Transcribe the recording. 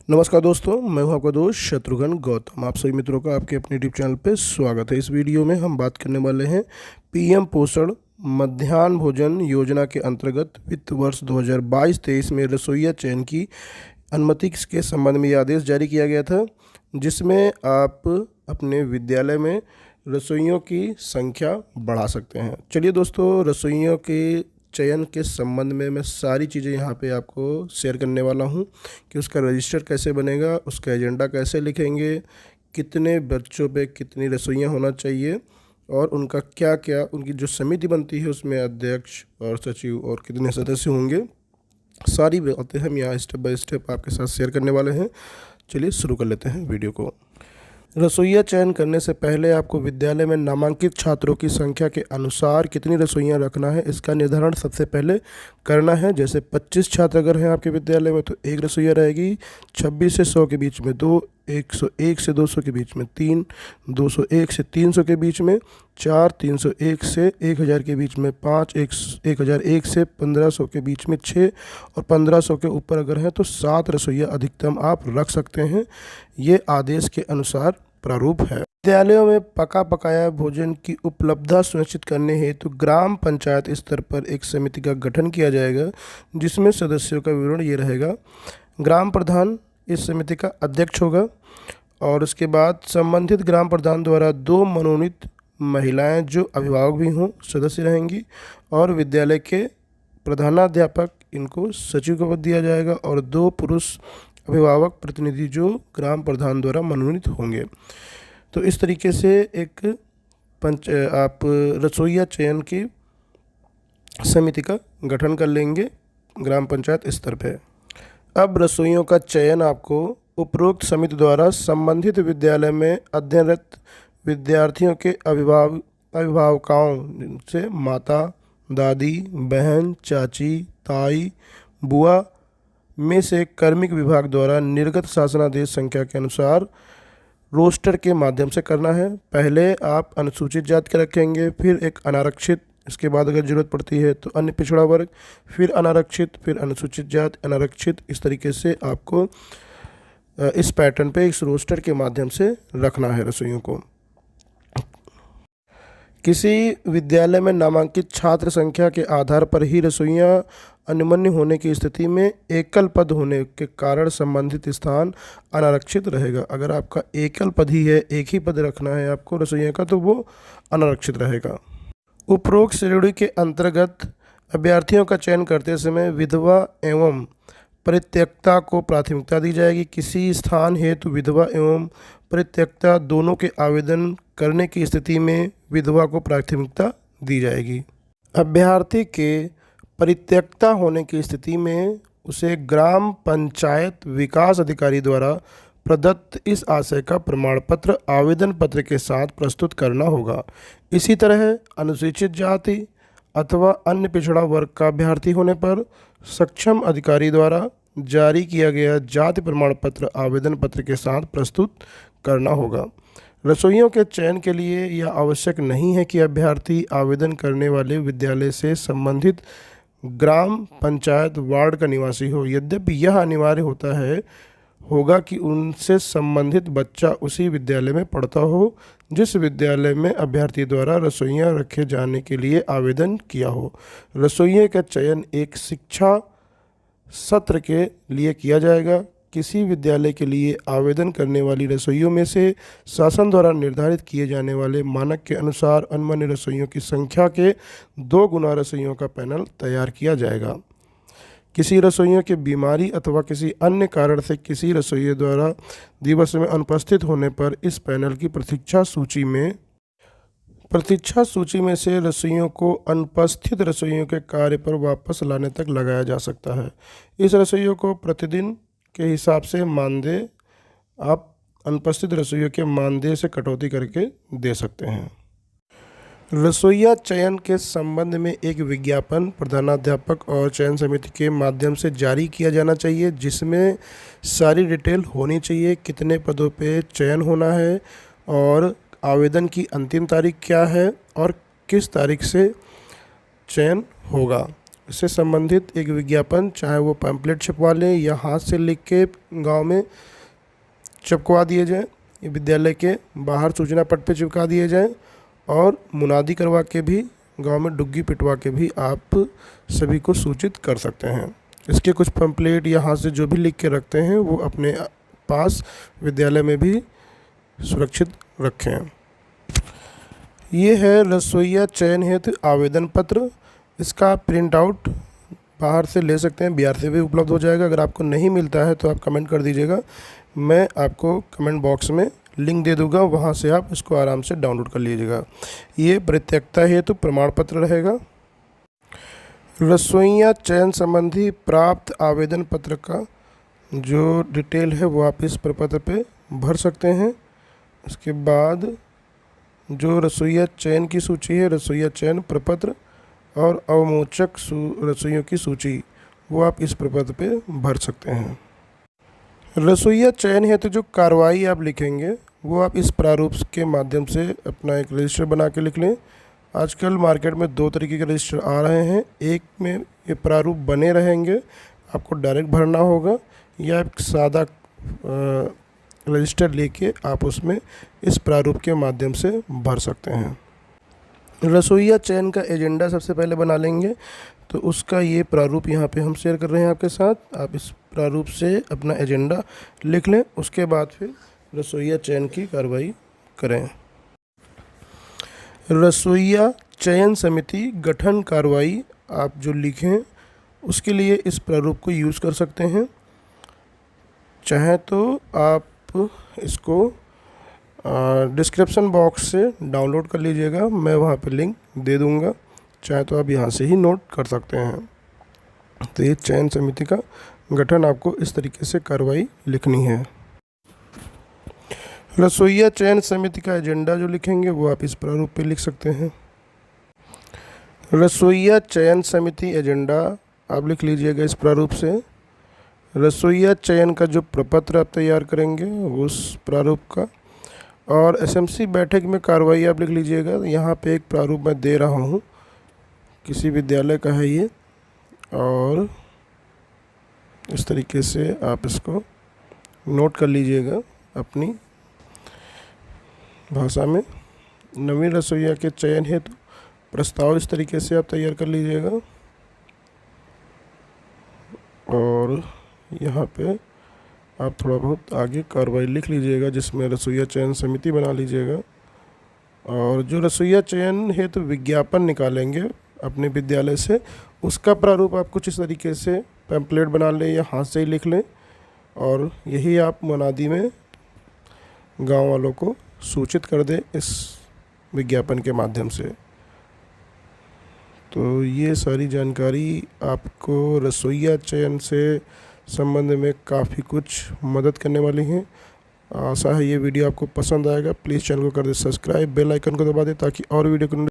नमस्कार दोस्तों, मैं हूं आपका दोस्त शत्रुघ्न गौतम। आप सभी मित्रों का आपके अपने यूट्यूब चैनल पे स्वागत है। इस वीडियो में हम बात करने वाले हैं पीएम पोषण मध्याह्न भोजन योजना के अंतर्गत वित्त वर्ष 2022-23 में रसोइया चयन की अनुमति के संबंध में यह आदेश जारी किया गया था, जिसमें आप अपने विद्यालय में रसोइयों की संख्या बढ़ा सकते हैं। चलिए दोस्तों, रसोइयों के चयन के संबंध में मैं सारी चीज़ें यहाँ पे आपको शेयर करने वाला हूँ कि उसका रजिस्टर कैसे बनेगा, उसका एजेंडा कैसे लिखेंगे, कितने बच्चों पे कितनी रसोइयाँ होना चाहिए और उनका क्या क्या उनकी जो समिति बनती है उसमें अध्यक्ष और सचिव और कितने सदस्य होंगे, सारी बातें हम यहाँ स्टेप बाय स्टेप आपके साथ शेयर करने वाले हैं। चलिए शुरू कर लेते हैं वीडियो को। रसोइया चयन करने से पहले आपको विद्यालय में नामांकित छात्रों की संख्या के अनुसार कितनी रसोइयाँ रखना है, इसका निर्धारण सबसे पहले करना है। जैसे 25 छात्र अगर हैं आपके विद्यालय में तो एक रसोइया रहेगी, 26 से 100 के बीच में 2, 101 से 200 के बीच में 3, 201 से 300 के बीच में 4, 301 से 1000 के बीच में 5, 1001 से 1500 के बीच में 6 और 1500 के ऊपर अगर हैं तो 7 रसोइया अधिकतम आप रख सकते हैं। ये आदेश के अनुसार प्रारूप है। विद्यालयों में पका पकाया भोजन की उपलब्धता सुनिश्चित करने हेतु ग्राम पंचायत स्तर पर एक समिति का गठन किया जाएगा, जिसमें सदस्यों का विवरण ये रहेगा। ग्राम प्रधान इस समिति का अध्यक्ष होगा और उसके बाद संबंधित ग्राम प्रधान द्वारा 2 मनोनीत महिलाएं जो अभिभावक भी हों सदस्य रहेंगी और विद्यालय के प्रधानाध्यापक इनको सचिव का पद दिया जाएगा और 2 पुरुष अभिभावक प्रतिनिधि जो ग्राम प्रधान द्वारा मनोनीत होंगे। तो इस तरीके से एक आप रसोइया चयन की समिति का गठन कर लेंगे ग्राम पंचायत स्तर पे। अब रसोइयों का चयन आपको उपरोक्त समिति द्वारा संबंधित विद्यालय में अध्ययनरत विद्यार्थियों के अभिभावकों से माता, दादी, बहन, चाची, ताई, बुआ में से कार्मिक विभाग द्वारा निर्गत शासनादेश संख्या के अनुसार रोस्टर के माध्यम से करना है। पहले आप अनुसूचित जाति के रखेंगे, फिर एक अनारक्षित, इसके बाद अगर ज़रूरत पड़ती है तो अन्य पिछड़ा वर्ग, फिर अनारक्षित, फिर अनुसूचित जाति, अनारक्षित। इस तरीके से आपको इस पैटर्न पे इस रोस्टर के माध्यम से रखना है रसोइयों को। किसी विद्यालय में नामांकित छात्र संख्या के आधार पर ही रसोइयाँ अनुमन्य होने की स्थिति में एकल पद होने के कारण संबंधित स्थान अनारक्षित रहेगा। अगर आपका एकल पद ही है, एक ही पद रखना है आपको रसोइया का, तो वो अनारक्षित रहेगा। उपरोक्त श्रेणी के अंतर्गत अभ्यर्थियों का चयन करते समय विधवा एवं परित्यक्ता को प्राथमिकता दी जाएगी। किसी स्थान हेतु विधवा एवं परित्यक्ता दोनों के आवेदन करने की स्थिति में विधवा को प्राथमिकता दी जाएगी। अभ्यर्थी के परित्यक्ता होने की स्थिति में उसे ग्राम पंचायत विकास अधिकारी द्वारा प्रदत्त इस आशय का प्रमाण पत्र आवेदन पत्र के साथ प्रस्तुत करना होगा। इसी तरह अनुसूचित जाति अथवा अन्य पिछड़ा वर्ग का अभ्यर्थी होने पर सक्षम अधिकारी द्वारा जारी किया गया जाति प्रमाण पत्र आवेदन पत्र के साथ प्रस्तुत करना होगा। रसोइयों के चयन के लिए यह आवश्यक नहीं है कि अभ्यर्थी आवेदन करने वाले विद्यालय से संबंधित ग्राम पंचायत वार्ड का निवासी हो। यद्यपि यह अनिवार्य होगा कि उनसे संबंधित बच्चा उसी विद्यालय में पढ़ता हो जिस विद्यालय में अभ्यर्थी द्वारा रसोइयाँ रखे जाने के लिए आवेदन किया हो। रसोइये का चयन एक शिक्षा सत्र के लिए किया जाएगा। किसी विद्यालय के लिए आवेदन करने वाली रसोइयों में से शासन द्वारा निर्धारित किए जाने वाले मानक के अनुसार अनुमान्य रसोइयों की संख्या के 2 गुना रसोइयों का पैनल तैयार किया जाएगा। किसी रसोइयों की बीमारी अथवा किसी अन्य कारण से किसी रसोइये द्वारा दिवस में अनुपस्थित होने पर इस पैनल की प्रतीक्षा सूची में से रसोइयों को अनुपस्थित रसोइयों के कार्य पर वापस लाने तक लगाया जा सकता है। इस रसोइयों को प्रतिदिन के हिसाब से मानदेय आप अनुपस्थित रसोइयों के मानदेय से कटौती करके दे सकते हैं। रसोइया चयन के संबंध में एक विज्ञापन प्रधानाध्यापक और चयन समिति के माध्यम से जारी किया जाना चाहिए, जिसमें सारी डिटेल होनी चाहिए। कितने पदों पे चयन होना है और आवेदन की अंतिम तारीख क्या है और किस तारीख से चयन होगा। इससे संबंधित एक विज्ञापन, चाहे वो पैम्पलेट छपवा लें या हाथ से लिख के गांव में चिपकवा दिए जाएँ, विद्यालय के बाहर सूचना पट पे चिपका दिए जाएँ, और मुनादी करवा के भी गांव में डुग्गी पिटवा के भी आप सभी को सूचित कर सकते हैं। इसके कुछ पैम्पलेट या हाथ से जो भी लिख के रखते हैं वो अपने पास विद्यालय में भी सुरक्षित रखें। ये है रसोइया चयन हेतु आवेदन पत्र। इसका प्रिंट आउट बाहर से ले सकते हैं, बिहार से भी उपलब्ध हो जाएगा। अगर आपको नहीं मिलता है तो आप कमेंट कर दीजिएगा, मैं आपको कमेंट बॉक्स में लिंक दे दूंगा, वहां से आप इसको आराम से डाउनलोड कर लीजिएगा। ये परित्यक्ता हेतु प्रमाण पत्र रहेगा। रसोइया चयन संबंधी प्राप्त आवेदन पत्र का जो डिटेल है वो आप इस प्रपत्र पे भर सकते हैं। उसके बाद जो रसोइया चयन की सूची है, रसोइया चयन प्रपत्र और अवमोचक रसोइयों की सूची, वो आप इस प्रपत्र पे भर सकते हैं। रसोइया चयन हेतु जो कार्रवाई आप लिखेंगे वो आप इस प्रारूप के माध्यम से अपना एक रजिस्टर बना के लिख लें। आजकल मार्केट में 2 तरीके के रजिस्टर आ रहे हैं। एक में ये प्रारूप बने रहेंगे, आपको डायरेक्ट भरना होगा, या एक सादा रजिस्टर लेके आप उसमें इस प्रारूप के माध्यम से भर सकते हैं। रसोइया चयन का एजेंडा सबसे पहले बना लेंगे, तो उसका ये प्रारूप यहाँ पे हम शेयर कर रहे हैं आपके साथ। आप इस प्रारूप से अपना एजेंडा लिख लें, उसके बाद फिर रसोइया चयन की कार्रवाई करें। रसोइया चयन समिति गठन कार्रवाई आप जो लिखें उसके लिए इस प्रारूप को यूज़ कर सकते हैं। चाहे तो आप इसको डिस्क्रिप्शन बॉक्स से डाउनलोड कर लीजिएगा, मैं वहाँ पे लिंक दे दूँगा, चाहे तो आप यहाँ से ही नोट कर सकते हैं। तो ये चयन समिति का गठन आपको इस तरीके से कार्रवाई लिखनी है। रसोइया चयन समिति का एजेंडा जो लिखेंगे वो आप इस प्रारूप पे लिख सकते हैं। रसोइया चयन समिति एजेंडा आप लिख लीजिएगा इस प्रारूप से। रसोइया चयन का जो प्रपत्र आप तैयार करेंगे उस प्रारूप का, और एसएमसी बैठक में कार्रवाई आप लिख लीजिएगा। यहाँ पे एक प्रारूप मैं दे रहा हूँ, किसी विद्यालय का है ये, और इस तरीके से आप इसको नोट कर लीजिएगा अपनी भाषा में। नवीन रसोइया के चयन हेतु प्रस्ताव इस तरीके से आप तैयार कर लीजिएगा, और यहाँ पे आप थोड़ा बहुत आगे कार्रवाई लिख लीजिएगा जिसमें रसोइया चयन समिति बना लीजिएगा। और जो रसोइया चयन हेतु विज्ञापन निकालेंगे अपने विद्यालय से, उसका प्रारूप आप कुछ इस तरीके से पैम्पलेट बना लें या हाथ से ही लिख लें, और यही आप मुनादी में गांव वालों को सूचित कर दें इस विज्ञापन के माध्यम से। तो ये सारी जानकारी आपको रसोइया चयन से संबंध में काफ़ी कुछ मदद करने वाली हैं। आशा है ये वीडियो आपको पसंद आएगा। प्लीज़ चैनल को कर दे सब्सक्राइब, बेल आइकन को दबा दें ताकि और वीडियो को